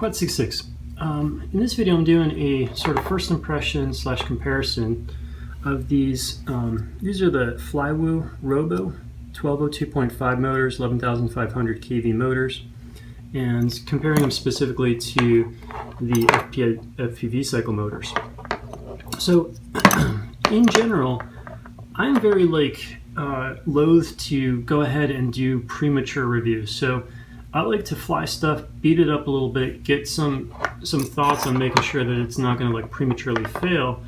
Quad 66. In this video I'm doing a sort of first impression / comparison of these. These are the Flywoo Robo 1202.5 motors, 11,500 kV motors, and comparing them specifically to the FPVcycle motors. So in general, I'm very loath to go ahead and do premature reviews. So I like to fly stuff, beat it up a little bit, get some thoughts on making sure that it's not going to prematurely fail.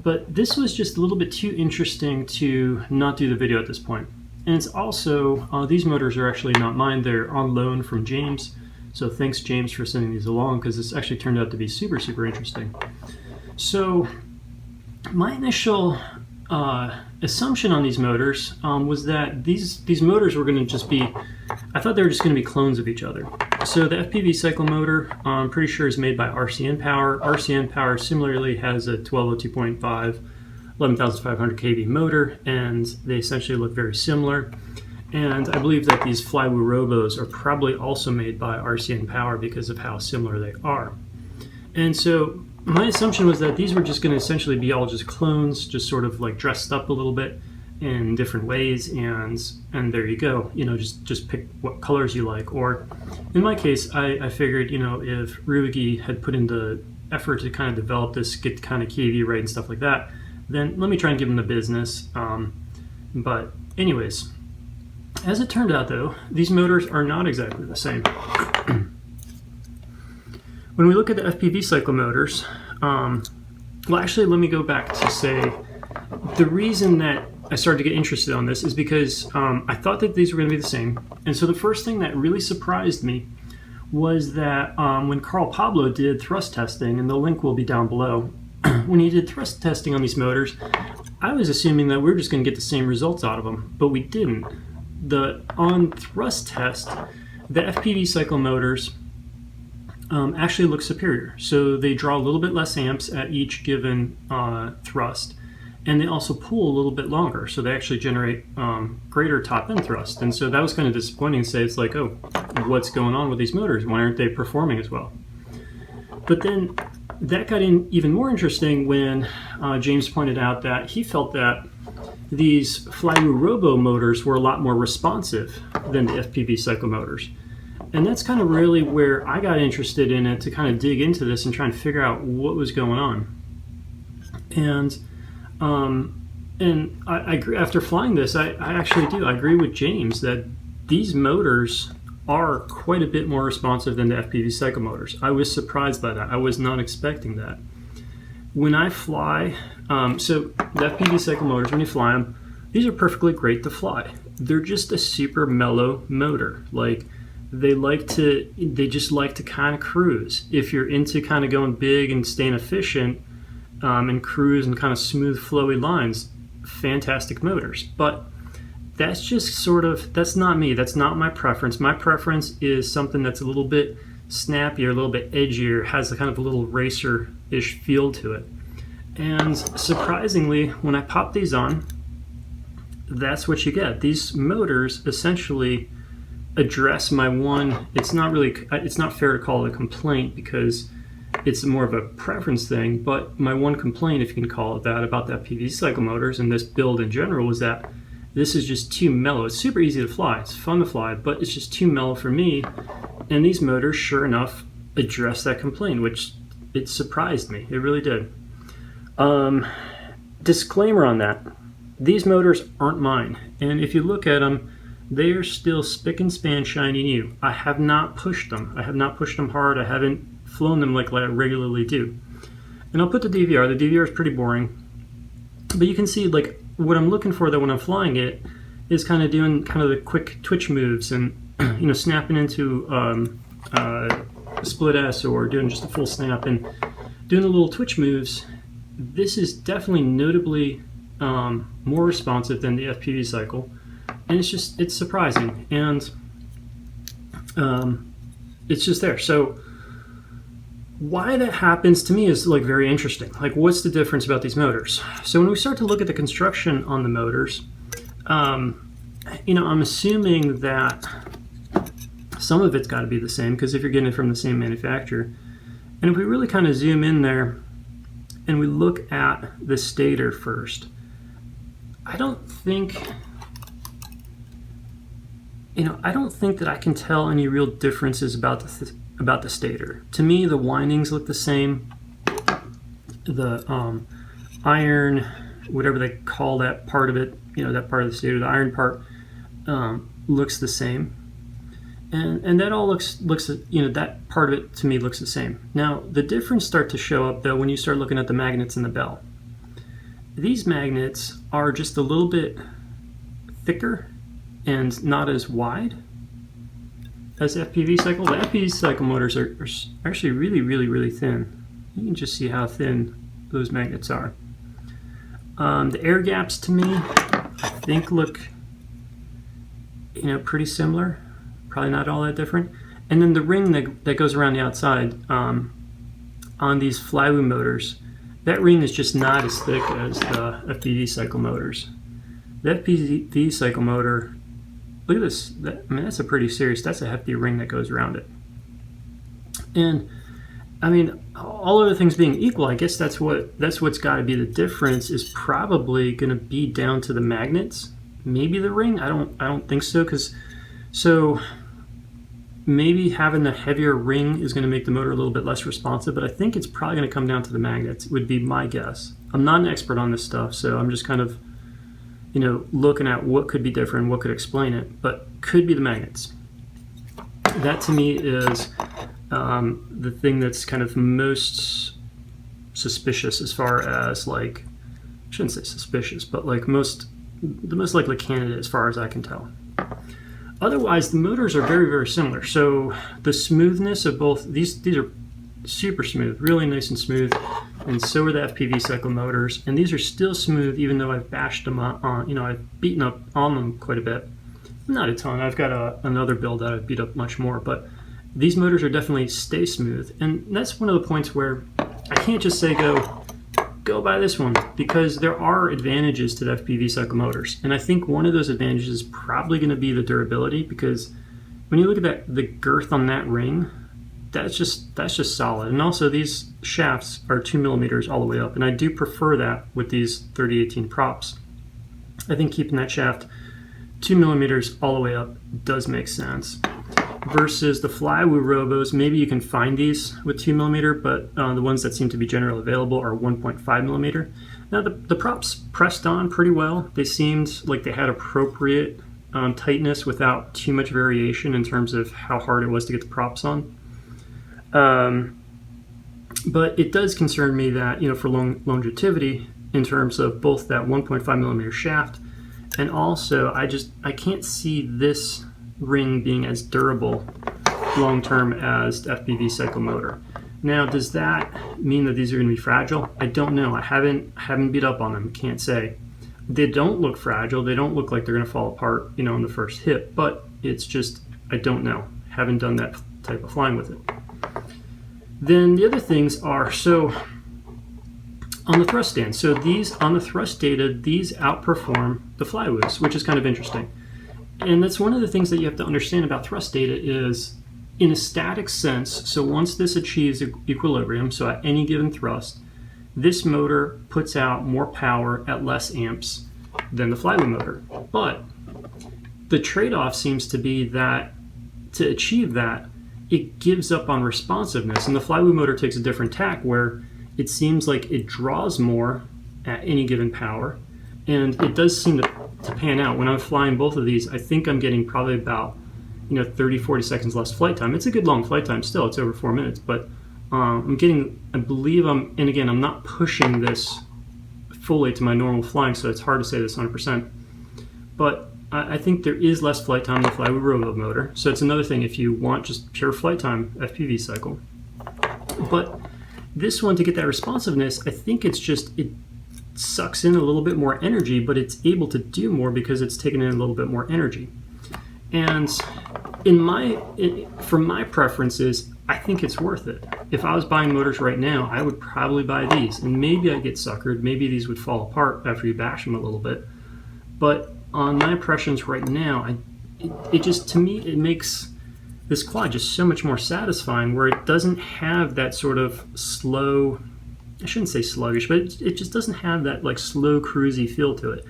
But this was just a little bit too interesting to not do the video at this point. And it's also, these motors are actually not mine, they're on loan from James. So thanks James for sending these along, because this actually turned out to be super interesting. So my initial assumption on these motors was that these motors were going to just be, I thought they were just going to be clones of each other. So the FPVcycle motor, I'm pretty sure, is made by Rcinpower. Rcinpower similarly has a 1202.5 11,500 kV motor, and they essentially look very similar. And I believe that these Flywoo Robos are probably also made by Rcinpower because of how similar they are. And so my assumption was that these were just going to essentially be all just clones, just sort of dressed up a little bit in different ways, and there you go. Just pick what colors you like. Or in my case, I figured, if Ryugi had put in the effort to kind of develop this, get kind of KV right and stuff like that, then let me try and give him the business. But anyways, as it turned out though, these motors are not exactly the same. When we look at the FPVcycle motors, well, actually, let me go back to say the reason that I started to get interested on this is because I thought that these were going to be the same. And so the first thing that really surprised me was that when Carl Pablo did thrust testing, and the link will be down below, when he did thrust testing on these motors, I was assuming that we were just going to get the same results out of them, but we didn't. On thrust test, the FPVcycle motors actually look superior. So they draw a little bit less amps at each given thrust, and they also pull a little bit longer. So they actually generate greater top end thrust. And so that was kind of disappointing to say, it's like, oh, what's going on with these motors? Why aren't they performing as well? But then that got even more interesting when James pointed out that he felt that these Flywoo Robo motors were a lot more responsive than the FPVcycle motors. And that's kind of really where I got interested in it, to kind of dig into this and try and figure out what was going on. And I agree, after flying this, I actually do. I agree with James that these motors are quite a bit more responsive than the FPVcycle motors. I was surprised by that. I was not expecting that. When I fly, so the FPVcycle motors, when you fly them, these are perfectly great to fly. They're just a super mellow motor. They just like to kind of cruise. If you're into kind of going big and staying efficient, and cruise and kind of smooth flowy lines, fantastic motors. But that's just that's not me. That's not my preference. My preference is something that's a little bit snappier, a little bit edgier, has a kind of a little racer-ish feel to it. And surprisingly, when I pop these on, that's what you get. These motors essentially address my one, it's not fair to call it a complaint because it's more of a preference thing, but my one complaint, if you can call it that, about the FPVcycle motors and this build in general was that this is just too mellow. It's super easy to fly, it's fun to fly, but it's just too mellow for me. And these motors, sure enough, address that complaint, which it surprised me. It really did. Disclaimer on that, these motors aren't mine. And if you look at them, they are still spick and span shiny new. I have not pushed them. I have not pushed them hard. I haven't flown them like I regularly do. And I'll put the DVR. The DVR is pretty boring. But you can see what I'm looking for though when I'm flying it is kind of doing kind of the quick twitch moves and snapping into a split S or doing just a full snap and doing the little twitch moves. This is definitely notably more responsive than the FPVcycle. And it's surprising, and it's just there. So why that happens to me is very interesting. What's the difference about these motors? So when we start to look at the construction on the motors, I'm assuming that some of it's got to be the same, because if you're getting it from the same manufacturer. And if we really kind of zoom in there and we look at the stator first, I don't think that I can tell any real differences about the stator. To me, the windings look the same. The iron, whatever they call that part of it, that part of the stator, the iron part, looks the same. And that all looks, that part of it to me looks the same. Now, the difference start to show up, though, when you start looking at the magnets in the bell. These magnets are just a little bit thicker and not as wide as FPVcycle. The FPVcycle motors are actually really, really, really thin. You can just see how thin those magnets are. The air gaps to me, I think, look, pretty similar. Probably not all that different. And then the ring that goes around the outside on these Flywoo motors, that ring is just not as thick as the FPVcycle motors. The FPVcycle motor, look at this. That's a pretty serious, that's a hefty ring that goes around it. And all other things being equal, I guess that's what's got to be the difference, is probably going to be down to the magnets. Maybe the ring. I don't think so, so maybe having the heavier ring is going to make the motor a little bit less responsive, but I think it's probably going to come down to the magnets, would be my guess. I'm not an expert on this stuff, so I'm just kind of, looking at what could be different, what could explain it, but could be the magnets. That to me is the thing that's kind of most suspicious, as far as, like, I shouldn't say suspicious, but like the most likely candidate as far as I can tell. Otherwise, the motors are very, very similar. So the smoothness of both, these are super smooth, really nice and smooth, and so are the FPVcycle motors. And these are still smooth, even though I've bashed them on, I've beaten up on them quite a bit. Not a ton. I've got another build that I've beat up much more, but these motors are definitely stay smooth. And that's one of the points where I can't just say go buy this one, because there are advantages to the FPVcycle motors. And I think one of those advantages is probably going to be the durability, because when you look at the girth on that ring, that's just solid. And also, these shafts are 2 millimeters all the way up, and I do prefer that with these 3018 props. I think keeping that shaft 2 millimeters all the way up does make sense. Versus the Flywoo Robos, maybe you can find these with 2 millimeter, but the ones that seem to be generally available are 1.5 millimeter. Now the props pressed on pretty well. They seemed like they had appropriate tightness without too much variation in terms of how hard it was to get the props on. But it does concern me that, for longevity, in terms of both that 1.5 millimeter shaft, and also I can't see this ring being as durable long term as the FPVcycle motor. Now, does that mean that these are going to be fragile? I don't know. I haven't beat up on them. Can't say. They don't look fragile. They don't look like they're going to fall apart, on the first hit. But it's just, I don't know. Haven't done that type of flying with it. Then the other things are, so on the thrust stand. So these, on the thrust data, these outperform the Flywoos, which is kind of interesting. And that's one of the things that you have to understand about thrust data is, in a static sense, so once this achieves equilibrium, so at any given thrust, this motor puts out more power at less amps than the Flywoo motor. But the trade-off seems to be that to achieve that, it gives up on responsiveness. And the Flywoo motor takes a different tack, where it seems like it draws more at any given power. And it does seem to pan out. When I'm flying both of these, I think I'm getting probably about 30-40 seconds less flight time. It's a good long flight time still. It's over 4 minutes, but I'm getting, and again, I'm not pushing this fully to my normal flying, so it's hard to say this 100%. But I think there is less flight time in the Flywoo Robo motor. So it's another thing if you want just pure flight time, FPVcycle. But this one, to get that responsiveness, I think it sucks in a little bit more energy, but it's able to do more because it's taken in a little bit more energy. And for my preferences, I think it's worth it. If I was buying motors right now, I would probably buy these, and maybe I'd get suckered. Maybe these would fall apart after you bash them a little bit. But on my impressions right now, it just, to me, it makes this quad just so much more satisfying, where it doesn't have that sort of slow, I shouldn't say sluggish, but it just doesn't have that like slow cruisy feel to it.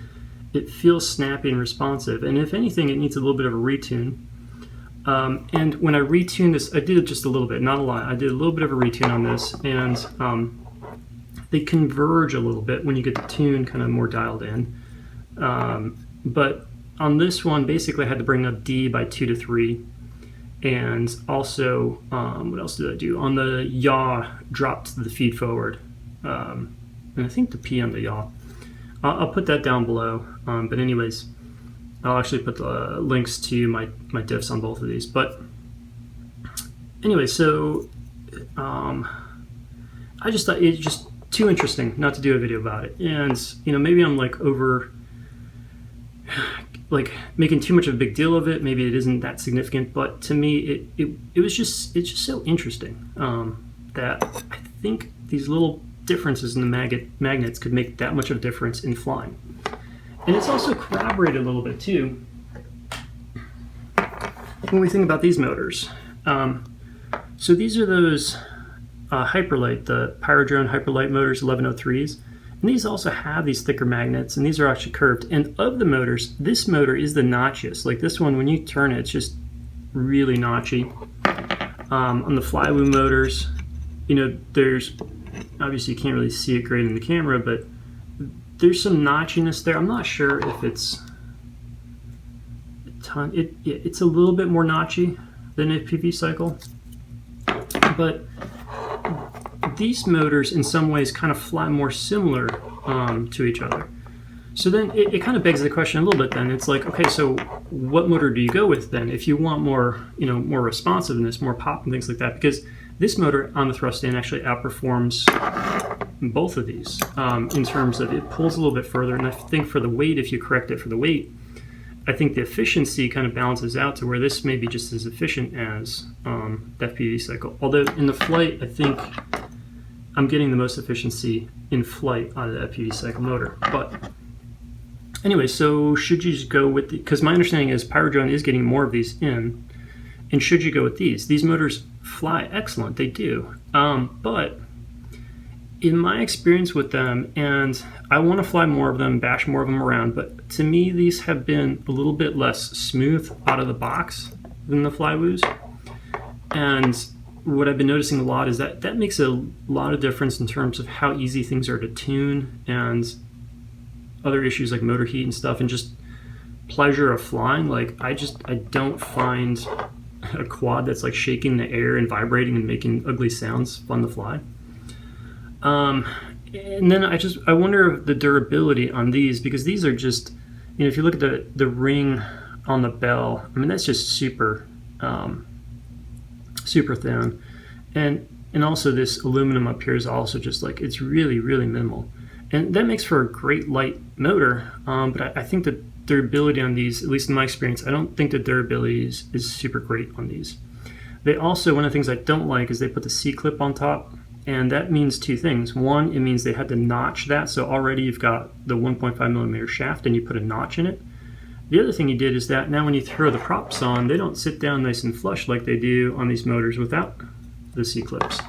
It feels snappy and responsive, and if anything, it needs a little bit of a retune. And when I retuned this, I did it just a little bit, not a lot. I did a little bit of a retune on this, and they converge a little bit when you get the tune kind of more dialed in. But on this one, basically I had to bring up D by 2 to 3. And also, what else did I do? On the yaw, dropped the feed forward. And I think the P on the yaw. I'll put that down below. But anyways, I'll actually put the links to my diffs on both of these. But anyway, so I just thought it's just too interesting not to do a video about it. And maybe I'm like making too much of a big deal of it. Maybe it isn't that significant, but to me it's just so interesting that I think these little differences in the magnets could make that much of a difference in flying. And it's also corroborated a little bit too when we think about these motors. So these are those Hyperlight, the Pyrodrone Hyperlight motors, 1103s. And these also have these thicker magnets, and these are actually curved. And of the motors, this motor is the notchiest. Like this one, when you turn it, it's just really notchy. On the Flywoo motors, there's, obviously you can't really see it great in the camera, but there's some notchiness there. I'm not sure if it's a ton. It's a little bit more notchy than a FPVcycle, but these motors in some ways kind of fly more similar to each other. So then it kind of begs the question a little bit then. It's like, okay, so what motor do you go with then if you want more, more responsiveness, more pop and things like that? Because this motor on the thrust stand actually outperforms both of these in terms of it pulls a little bit further. And I think for the weight, if you correct it for the weight, I think the efficiency kind of balances out to where this may be just as efficient as the FPVcycle. Although in the flight, I think I'm getting the most efficiency in flight out of the FPVcycle motor. But anyway, so should you just go with because my understanding is Pyrodrone is getting more of these in, and should you go with these? These motors fly excellent, they do. But in my experience with them, and I want to fly more of them, bash more of them around, but to me these have been a little bit less smooth out of the box than the Flywoos. And what I've been noticing a lot is that makes a lot of difference in terms of how easy things are to tune and other issues like motor heat and stuff, and just pleasure of flying. Like I don't find a quad that's like shaking the air and vibrating and making ugly sounds fun to fly. And then I wonder the durability on these, because these are just, if you look at the ring on the bell, I mean that's just super super thin, and also this aluminum up here is also just like, it's really minimal, and that makes for a great light motor. But I think the durability on these, at least in my experience, I don't think the durability is super great on these. They also, one of the things I don't like is they put the C-clip on top, and that means two things. One, it means they had to notch that, so already you've got the 1.5 millimeter shaft and you put a notch in it. The other thing you did is that now when you throw the props on, they don't sit down nice and flush like they do on these motors without the C-clips.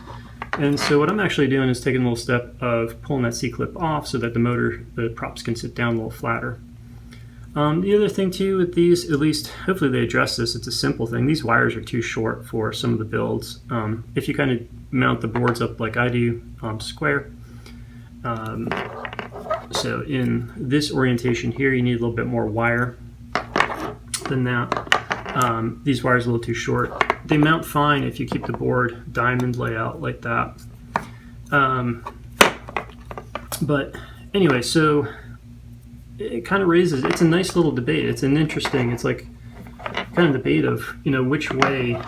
And so what I'm actually doing is taking a little step of pulling that C-clip off so that the props can sit down a little flatter. The other thing too with these, at least hopefully they address this, it's a simple thing. These wires are too short for some of the builds. If you kind of mount the boards up like I do, square. So in this orientation here, you need a little bit more wire than that. These wires are a little too short. They mount fine if you keep the board diamond layout like that. But anyway, so it kind of raises, it's a nice little debate. It's an interesting, it's like kind of debate of, which way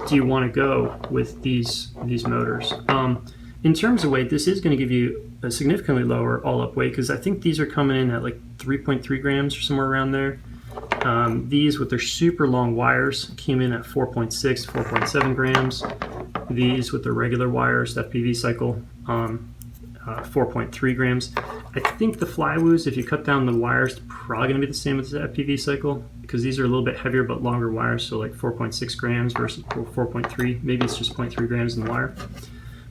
do you want to go with these motors. In terms of weight, this is going to give you a significantly lower all-up weight, because I think these are coming in at like 3.3 grams or somewhere around there. These with their super long wires came in at 4.6 to 4.7 grams. These with the regular wires, that FPVcycle, 4.3 grams. I think the Flywoos, if you cut down the wires, probably going to be the same as the FPVcycle, because these are a little bit heavier but longer wires, so like 4.6 grams versus 4.3. Maybe it's just 0.3 grams in the wire.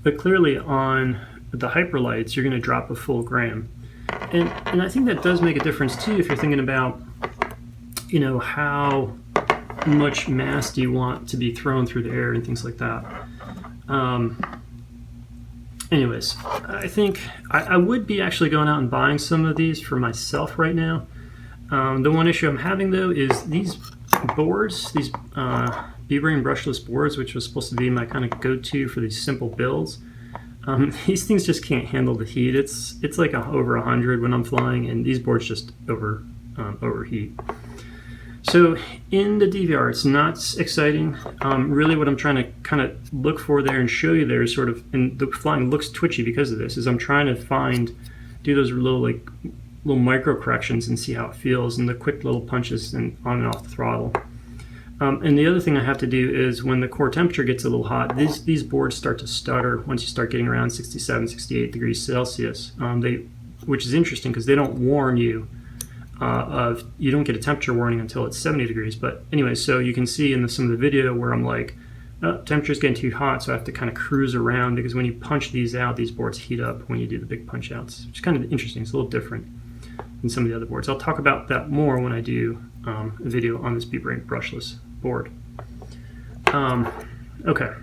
But clearly on the Hyperlights, you're going to drop a full gram. And I think that does make a difference too if you're thinking about, you know, how much mass do you want to be thrown through the air and things like that. Anyways, I think I would be actually going out and buying some of these for myself right now. The one issue I'm having though is these boards, these B-Brain brushless boards, which was supposed to be my kind of go-to for these simple builds. These things just can't handle the heat. It's like over 100 when I'm flying, and these boards just overheat. So in the DVR, it's not exciting. Really what I'm trying to kind of look for there and show you there is sort of, and the flying looks twitchy because of this, is I'm trying to do those little micro corrections and see how it feels, and the quick little punches and on and off the throttle. And the other thing I have to do is when the core temperature gets a little hot, these boards start to stutter once you start getting around 67, 68 degrees Celsius, which is interesting because they don't warn you you don't get a temperature warning until it's 70 degrees. But anyway, so you can see in some of the video where I'm like, oh, temperature's getting too hot, so I have to kind of cruise around, because when you punch these out, these boards heat up when you do the big punch outs, which is kind of interesting. It's a little different than some of the other boards. I'll talk about that more when I do a video on this B-Brain brushless board. Okay,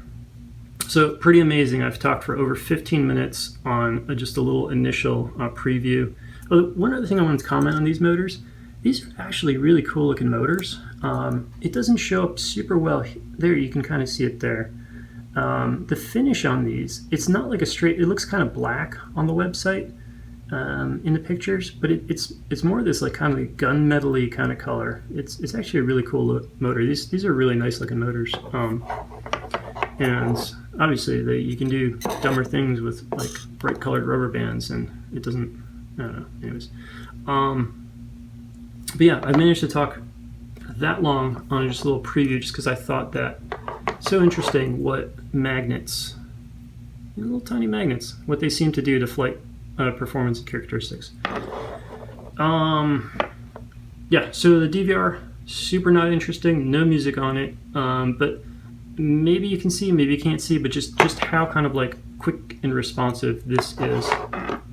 so pretty amazing. I've talked for over 15 minutes on just a little initial preview. One other thing I wanted to comment on these motors, these are actually really cool looking motors. It doesn't show up super well there, you can kind of see it there. The finish on these, it's not like a straight, it looks kind of black on the website in the pictures, but it's more this like kind of like gunmetal-y kind of color. It's actually a really cool motor. These are really nice looking motors. And obviously you can do dumber things with like bright colored rubber bands, and it doesn't, I don't know, anyways. But yeah, I managed to talk that long on just a little preview just because I thought that so interesting what magnets, little tiny magnets, what they seem to do to flight performance and characteristics. Yeah, so the DVR, super not interesting, no music on it, but maybe you can see, maybe you can't see, but just how kind of like quick and responsive this is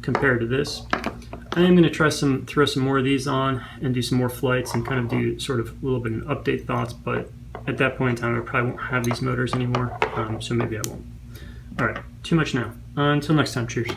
compared to this. I am going to try throw some more of these on and do some more flights and kind of do sort of a little bit of update thoughts, but at that point in time I probably won't have these motors anymore, so maybe I won't. Alright, too much now. Until next time, cheers.